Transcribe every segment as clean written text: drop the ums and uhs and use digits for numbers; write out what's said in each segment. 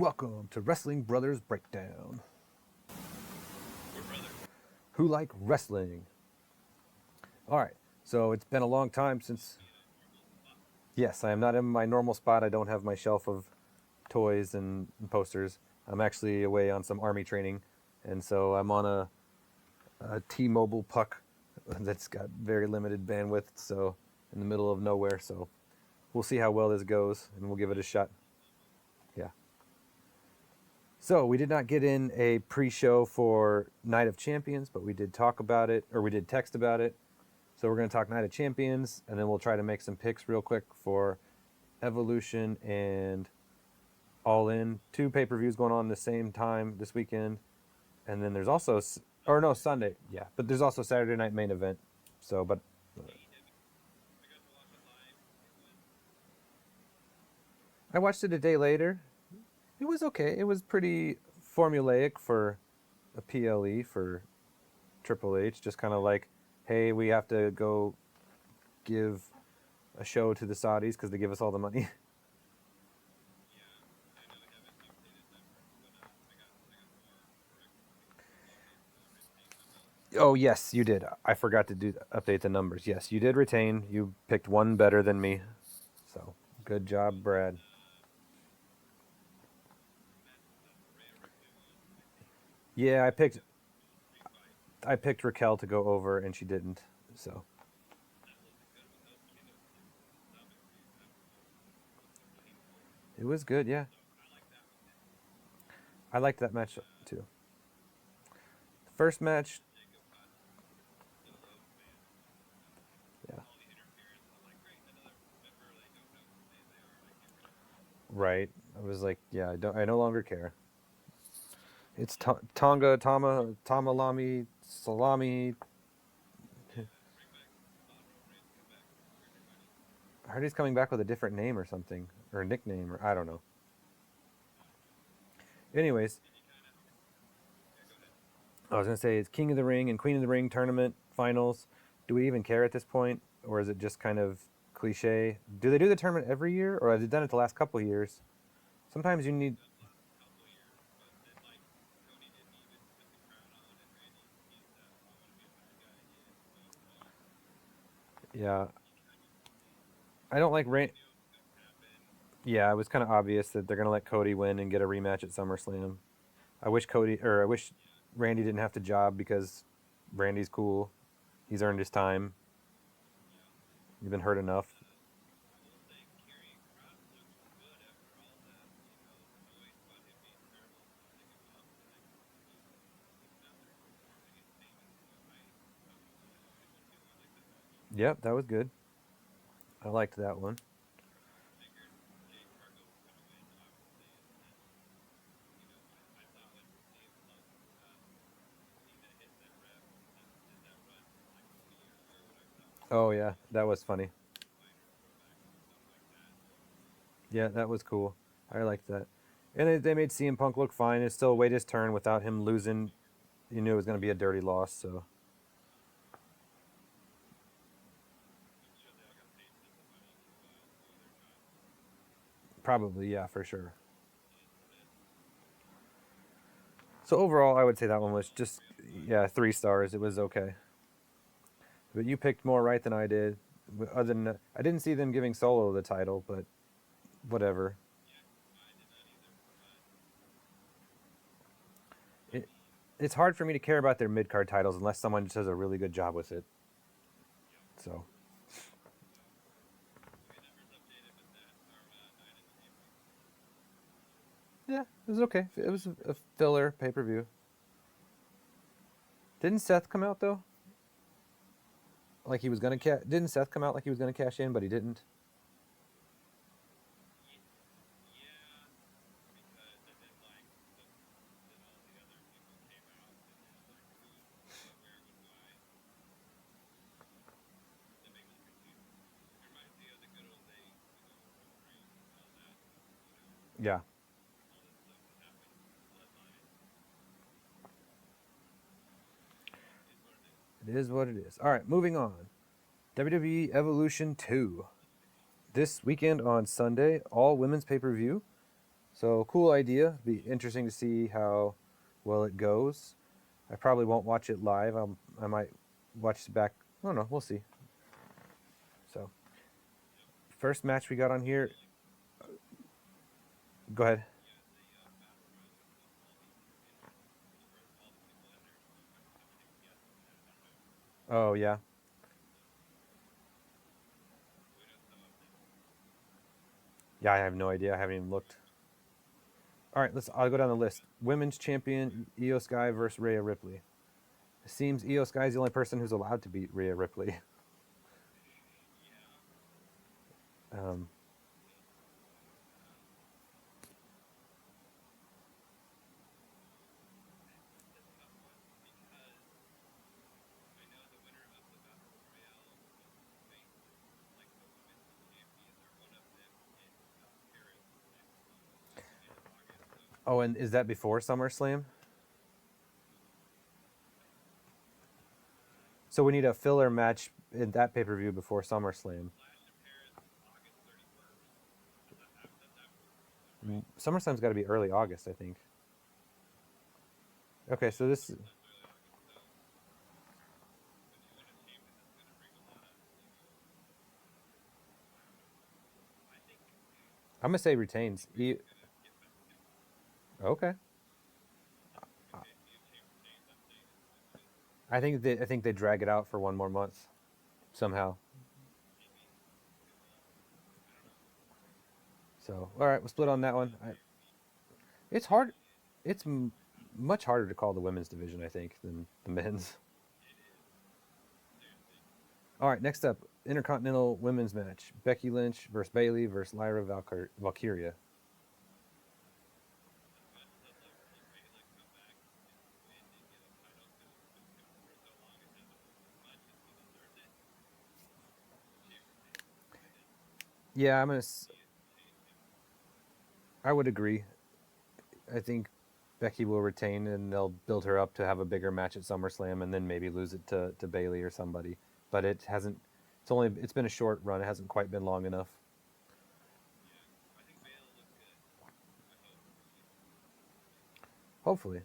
Welcome to Wrestling Brothers Breakdown. We're brothers. Who like wrestling? All right, so it's been a long time since. Yes, I am not in my normal spot. I don't have my shelf of toys and posters. I'm actually away on some army training, and so I'm on a T-Mobile puck that's got very limited bandwidth, so in the middle of nowhere. So we'll see how well this goes, and we'll give it a shot. Yeah. So we did not get in a pre-show for Night of Champions, but we did talk about it, or we did text about it. So we're going to talk Night of Champions, and then we'll try to make some picks real quick for Evolution and All In. 2 pay-per-views going on the same time this weekend. And then there's also, or no, Sunday. Yeah, but there's also Saturday Night Main Event. So, but I watched it a day later. It was okay. It was pretty formulaic for a PLE for Triple H. Just kind of like, hey, we have to go give a show to the Saudis because they give us all the money. Oh yes, you did. I forgot to update the numbers. Yes, you did retain. You picked one better than me. So good job, Brad. Yeah, I picked Raquel to go over and she didn't. So it was good, yeah. I liked that match too. First match, yeah. Right. I was like, yeah, I no longer care. It's Tonga, Tamalami, Salami. I heard he's coming back with a different name or something, or a nickname, or I don't know. Anyways, I was gonna say it's King of the Ring and Queen of the Ring tournament finals. Do we even care at this point, or is it just kind of cliche? Do they do the tournament every year, or have they done it the last couple of years? Sometimes you need. Yeah, I don't like Rain. Yeah, it was kind of obvious that they're gonna let Cody win and get a rematch at SummerSlam. I wish Randy didn't have to job because Randy's cool. He's earned his time. He's been hurt enough. Yep, that was good. I liked that one. Oh yeah, that was funny. Yeah, that was cool. I liked that. And they made CM Punk look fine. It still wait his turn without him losing. You knew it was going to be a dirty loss, so probably yeah, for sure. So overall, I would say that one was just yeah, 3 stars. It was okay. But you picked more right than I did. Other than I didn't see them giving Solo the title, but whatever. It, it's hard for me to care about their mid card titles unless someone just does a really good job with it. So yeah, it was okay. It was a filler pay per view. Didn't Seth come out though? Like he was gonna Didn't Seth come out like he was gonna cash in, but he didn't? Yeah, it is what it is. All right, moving on. WWE Evolution 2. This weekend on Sunday, all women's pay per view. So cool idea. Be interesting to see how well it goes. I probably won't watch it live. I might watch it back. I don't know. We'll see. So first match we got on here. Go ahead. Oh yeah. Yeah, I have no idea. I haven't even looked. All right, I'll go down the list. Women's champion Io Sky versus Rhea Ripley. It seems Io Sky is the only person who's allowed to beat Rhea Ripley. Um, oh, and is that before SummerSlam? So we need a filler match in that pay per view before SummerSlam. SummerSlam's got to be early August, I think. Okay, so this. I'm gonna say retains. Okay. I think they drag it out for one more month somehow. So all right, we'll split on that one. It's hard. It's much harder to call the women's division, I think, than the men's. All right, next up, Intercontinental Women's match: Becky Lynch versus Bayley versus Lyra Valkyria. Yeah, I would agree. I think Becky will retain, and they'll build her up to have a bigger match at SummerSlam, and then maybe lose it to Bayley or somebody. But it hasn't. It's been a short run. It hasn't quite been long enough. Hopefully.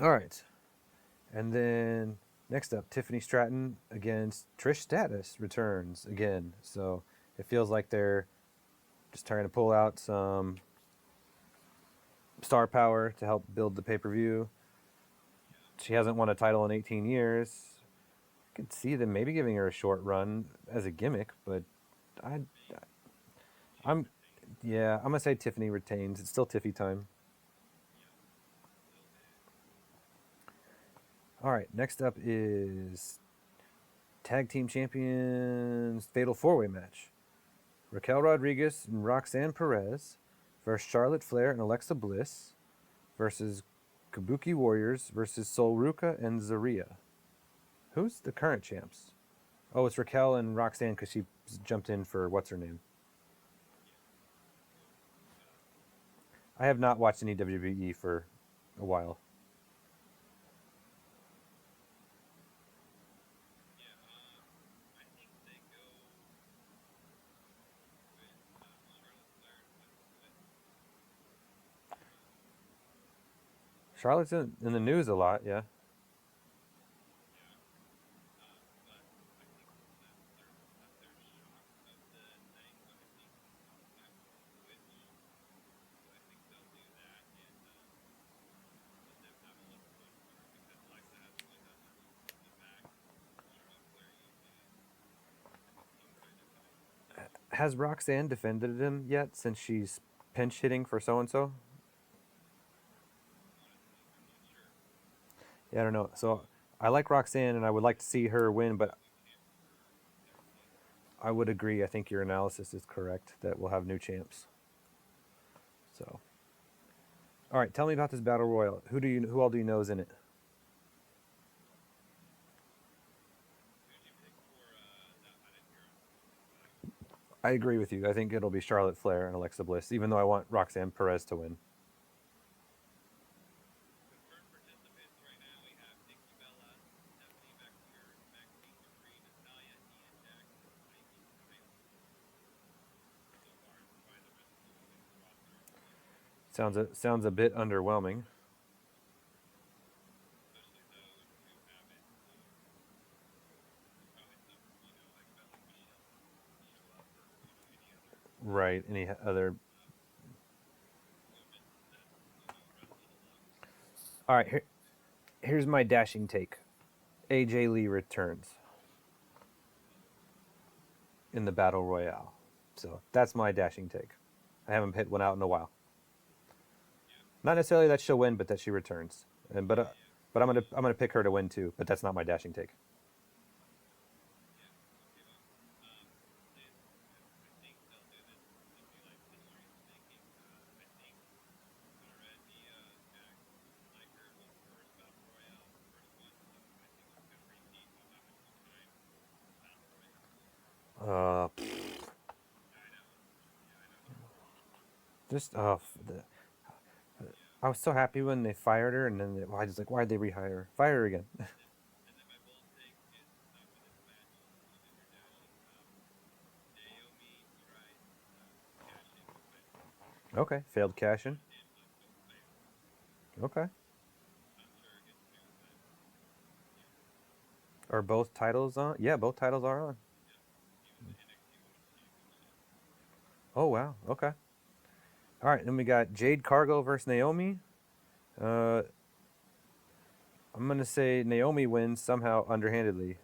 All right, and then next up, Tiffany Stratton against Trish Stratus returns again. So it feels like they're just trying to pull out some star power to help build the pay per view. She hasn't won a title in 18 years. I could see them maybe giving her a short run as a gimmick, but I, I'm, yeah, I'm gonna say Tiffany retains. It's still Tiffy time. All right, next up is tag team champions fatal four way match: Raquel Rodriguez and Roxanne Perez versus Charlotte Flair and Alexa Bliss versus Kabuki Warriors versus Sol Ruka and Zaria. Who's the current champs? Oh, it's Raquel and Roxanne because she jumped in for what's her name. I have not watched any WWE for a while. Charlotte's in the news a lot, yeah. Has Roxanne defended him yet since she's pinch hitting for so and so? Yeah, I don't know. So I like Roxanne and I would like to see her win, but I would agree. I think your analysis is correct that we'll have new champs. So, all right, tell me about this battle royal. Who all do you know is in it? I agree with you. I think it'll be Charlotte Flair and Alexa Bliss, even though I want Roxanne Perez to win. Sounds a bit underwhelming. especially those who haven't, probably some, like Michelle Upper, any other Right. Any other? women that, wrestled alongside. All right. Here's my dashing take. AJ Lee returns in the battle royale. So that's my dashing take. I haven't hit one out in a while. Yeah, Not necessarily that she'll win, but that she returns. And yeah, yeah. but I'm gonna pick her to win too. But that's not my dashing take. Yeah. Okay. Well, and I think they'll do this. They'll do like history making. I think when I read the Jack Liker was the first battle royale, first one. So I think it's gonna repeat a 2 time battle royale. Uh, Yeah, I know. Yeah, I know. just the, Yeah. I was so happy when they fired her, and then I was like, why'd they rehire her? Fire her again. And then my bold take is for this match, in your dashing, Naomi tries to cash in but fails. Okay, failed cash in. Tries in but fails. Okay, Not sure against who, but yeah, are both titles on? Yeah, both titles are on. yeah. Even the NXT Women's Championship. Oh wow. Okay. All right, then we got Jade Cargill versus Naomi. Uh, I'm gonna say Naomi wins somehow underhandedly.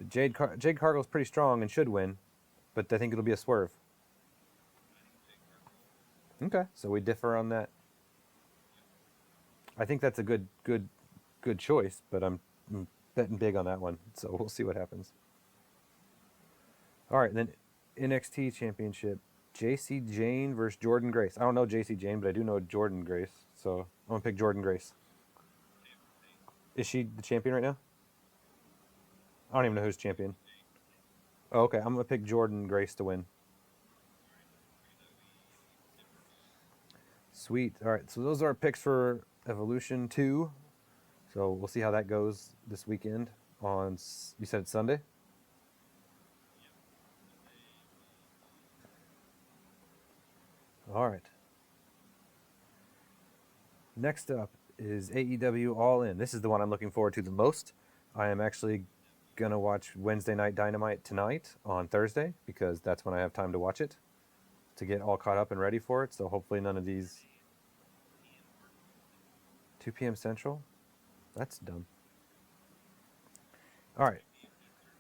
Jade Cargill's pretty strong and should win, but I think it'll be a swerve. I think Jade Cargill will win. Okay, so we differ on that. Yep. I think that's a good choice, but I'm betting big on that one. So we'll see what happens. All right, then NXT Championship, JC Jane versus Jordan Grace. I don't know JC Jane, but I do know Jordan Grace, so I'm gonna pick Jordan Grace. Same. Is she the champion right now? I don't even know who's champion. JC Jane. Oh, okay, I'm gonna pick Jordan Grace to win. All right. Let's agree that we differ. Sweet. All right, so those are our picks for Evolution 2. So we'll see how that goes this weekend on, you said it's Sunday? Yep. Sunday will be the 7th. All right. Next up is AEW All In. This is the one I'm looking forward to the most. I am actually Yep. going to watch Wednesday Night Dynamite tonight on Thursday because that's when I have time to watch it to get all caught up and ready for it. So hopefully none of 2 these p.m. our Central. 2 p.m. Central. That's dumb. All right. Might be Eastern time.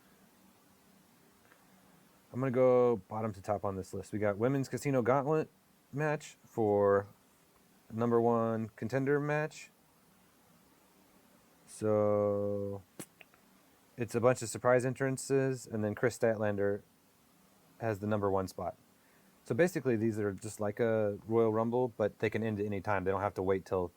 I'm going to go bottom to top on this list. We got Women's Casino Gauntlet match for number one contender match. So it's a bunch of surprise entrances, and then Chris Statlander has the number one spot. So basically, these are just like a Royal Rumble, but they can end at any time. They don't have to wait till.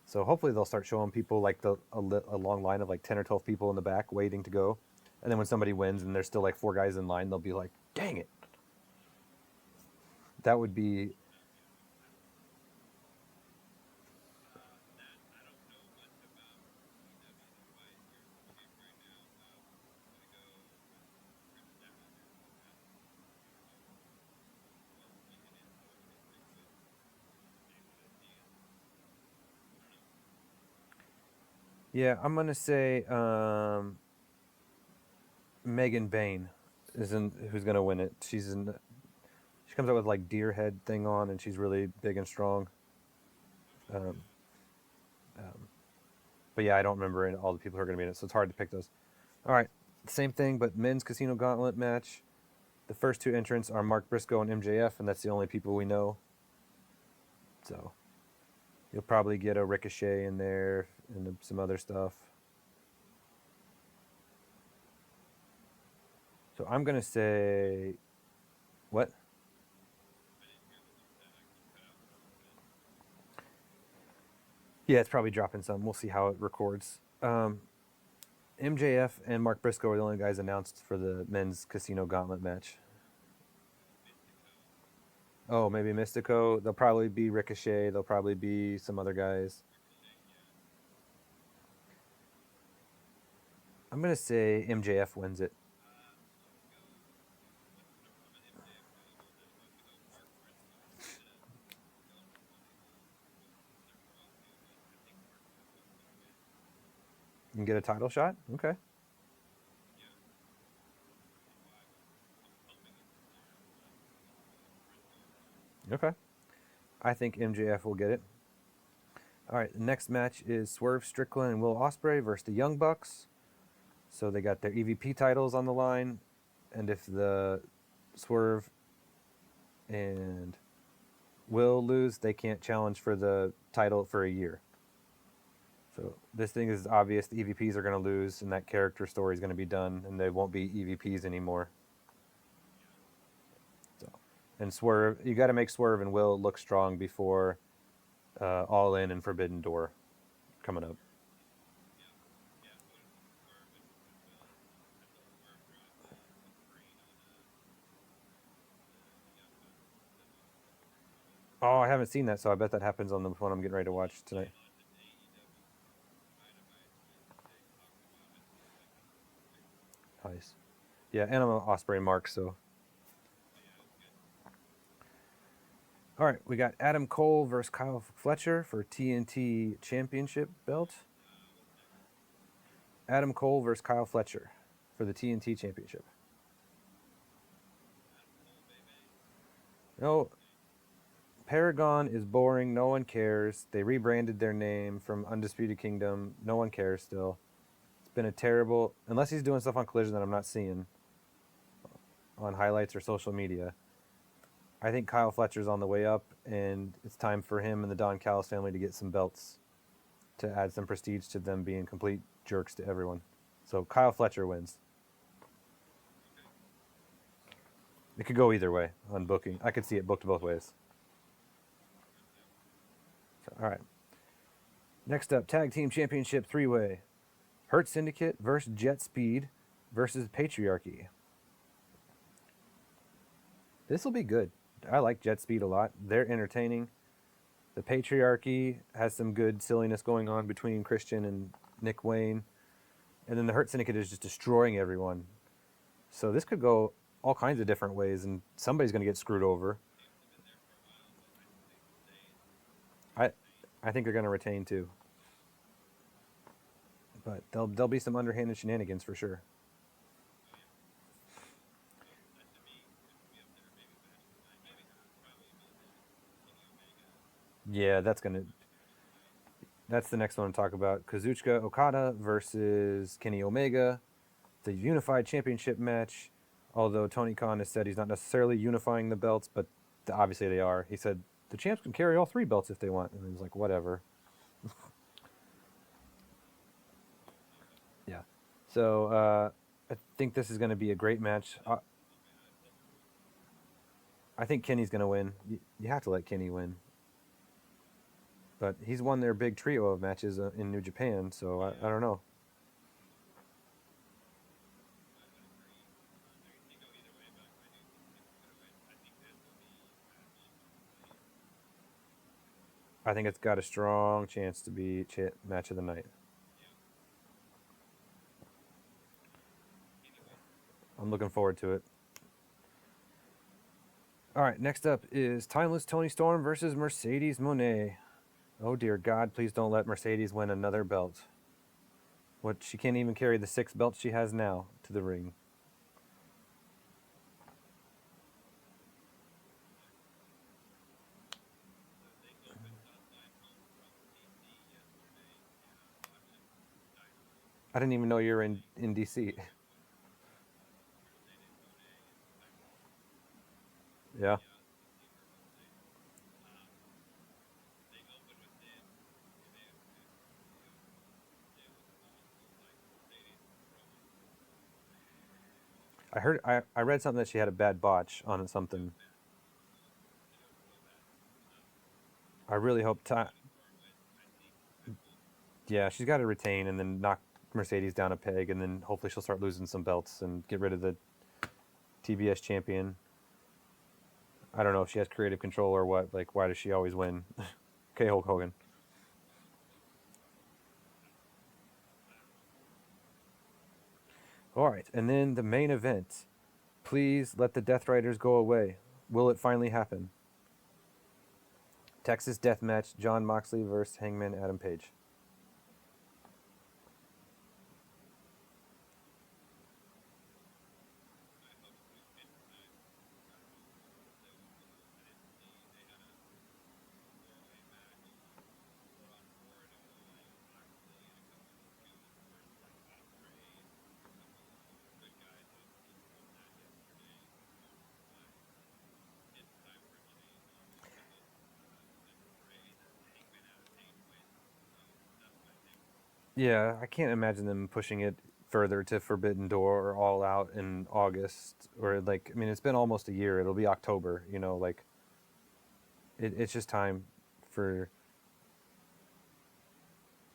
So hopefully they'll start showing people like a long line of like 10 or 12 people in the back waiting to go, and then when somebody wins and there's still like four guys in line, they'll be like, "Dang it!" That would be. That'd be awesome. That I don't know much about AEW. That's why you're the pick right now. I'm gonna go with Chris Statlander to win that. I don't know who else is making it. I wish they stick with Damon and Diaz. I don't know. Yeah, I'm gonna say Megan Bain who's gonna win it. She comes out with like deer head thing on, and she's really big and strong. Okay, Um, yeah. um, but yeah, I don't remember all the people who are gonna be in it, so it's hard to pick those. All right, same thing, but men's casino gauntlet match. The first two entrants are Mark Briscoe and MJF, and that's the only people we know. So you'll probably get a Ricochet in there and some other stuff. So I'm gonna say what? I didn't hear what you said. You cut out just a little bit. Yeah, it's probably dropping some. We'll see how it records. MJF and Mark Briscoe are the only guys announced for the men's casino gauntlet match. Mystico. Oh, maybe Mystico. They'll probably be Ricochet. They'll probably be some other guys. Ricochet, yeah. I'm gonna say MJF wins it. I'm gonna go. I'm an MJF guy as well. I'm gonna go Mark Briscoe instead of get a title shot? Okay. Yeah, that's why I'm hoping it's Cesaro, but Okay. I think MJF will get it. All right, the next match is Swerve Strickland and Will Ospreay versus the Young Bucks. So they got their EVP titles on the line, and if the Swerve and Will lose, they can't challenge for the title for a year. So this thing is obvious. The EVPs are going to lose, and that character story is going to be done, and they won't be EVPs anymore. So, and Swerve, you got to make Swerve and Will look strong before All In and Forbidden Door coming up. yeah, yeah. What if Swerve and Will? I saw Swerve drop a brain on the Young Bucks. Oh, I haven't seen that, so I bet that happens on the one I'm getting ready to They watch they tonight. launched an AEW Dynamite yesterday talking about it. So that kind of looks sick. Nice. Yeah, and I'm an Osprey mark, so. Oh yeah, it's good. All right, we got Adam Cole versus Kyle Fletcher for TNT Championship belt. What's next? Adam Cole versus Kyle Fletcher for the TNT Championship. Adam Cole, baby. No, Paragon is boring. No one cares. They rebranded their name from Undisputed Kingdom. No one cares still. It's been a terrible, unless he's doing stuff on Collision that I'm not seeing on highlights or social media. I think Kyle Fletcher's on the way up, and it's time for him and the Don Callis family to get some belts to add some prestige to them being complete jerks to everyone. So Kyle Fletcher wins. Okay. It could go either way on booking. I could see it booked both ways. Yep, yep. So, all right. Next up, Tag Team Championship 3-way. Hurt Syndicate versus Jet Speed versus Patriarchy. This will be good. I like Jet Speed a lot. They're entertaining. The Patriarchy has some good silliness going on between Christian and Nick Wayne. And then the Hurt Syndicate is just destroying everyone. So this could go all kinds of different ways, and somebody's going to get screwed over. Seems to have been there for a while, but I think they sustain. I, Retain. I think they're going to retain too. But there'll be some underhanded shenanigans for sure. Oh yeah. So that to me could be up there. Maybe match of the night. Maybe not. Probably be the Kenny Omega Yeah, that's gonna. match of the night. That's the next one to talk about. Kazuchika Okada versus Kenny Omega, the unified championship match. Although Tony Khan has said he's not necessarily unifying the belts, but obviously they are. He said the champs can carry all three belts if they want, and he was like, whatever. Okay. Yeah. So I think this is going to be a great match. Okay. Tell me who wins. I think Kenny's going to win. You have to let Kenny win. But he's won their big trio of matches in New Japan, so I don't know. I would agree. It could go either way, but I do think Kenny's gonna win. I think this will be match of the night. I think it's got a strong chance to be match of the night. Yeah. Kenny wins. I'm looking forward to it. All right, next up is Timeless Tony Storm versus Mercedes Moné. Oh dear God, please don't let Mercedes win another belt. What, she can't even carry the 6 belts she has now to the ring. So they opened Dustin home from DC yesterday, and I was watching Dynamite. I didn't even know you were And in DC. Mercedes Moné and Timeless. Yeah. Yeah, let's see where Mercedes. Um, they opened with them, and it was awful. Like Mercedes was throwing I read something that she had a bad botch on it something. was bad. It was real bad. Um, I really hope Tony Storm wins. I think. I hope. yeah, she's got to retain and then knock Mercedes down a peg, and then hopefully she'll start losing some belts and get rid of the TBS champion. I don't know if she has creative control or what. Like, why does she always win? Okay, Hulk Hogan. I don't know. All right, and then the main event. Please let the Death Riders go away. Will it finally happen? Texas Death Match: John Moxley versus Hangman Adam Page. Yeah, I can't imagine them pushing it further to Forbidden Door or All Out in August or like I mean it's been almost a year. It'll be October, you know, like it's just time for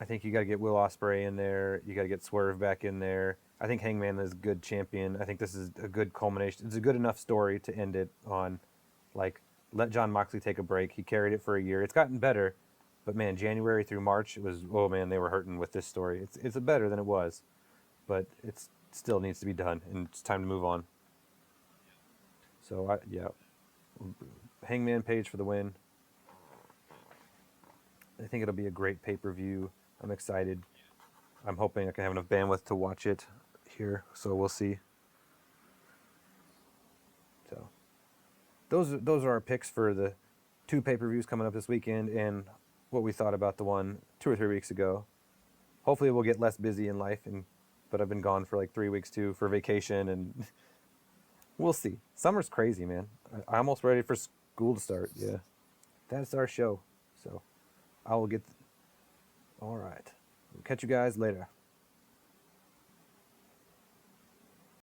I think you got to get Will Ospreay in there. You got to get Swerve back in there. I think Hangman is a good champion. I think this is a good culmination. It's a good enough story to end it on. Like, let John Moxley take a break. He carried it for a year. It's gotten better, but man, January through March, it was oh man, they were hurting with this story. It's better than it was, but it still needs to be done, and it's time to move on. So yeah, Hangman Page for the win. I think it'll be a great pay per view. I'm excited. I'm hoping I can have enough bandwidth to watch it here, so we'll see. So those are our picks for the two pay-per-views coming up this weekend and what we thought about the one 2 or 3 weeks ago. Hopefully we'll get less busy in life but I've been gone for like 3 weeks too for vacation and we'll see. Summer's crazy, man. I'm almost ready for school to start. Yeah. That's our show. So I will get all right. We'll catch you guys later.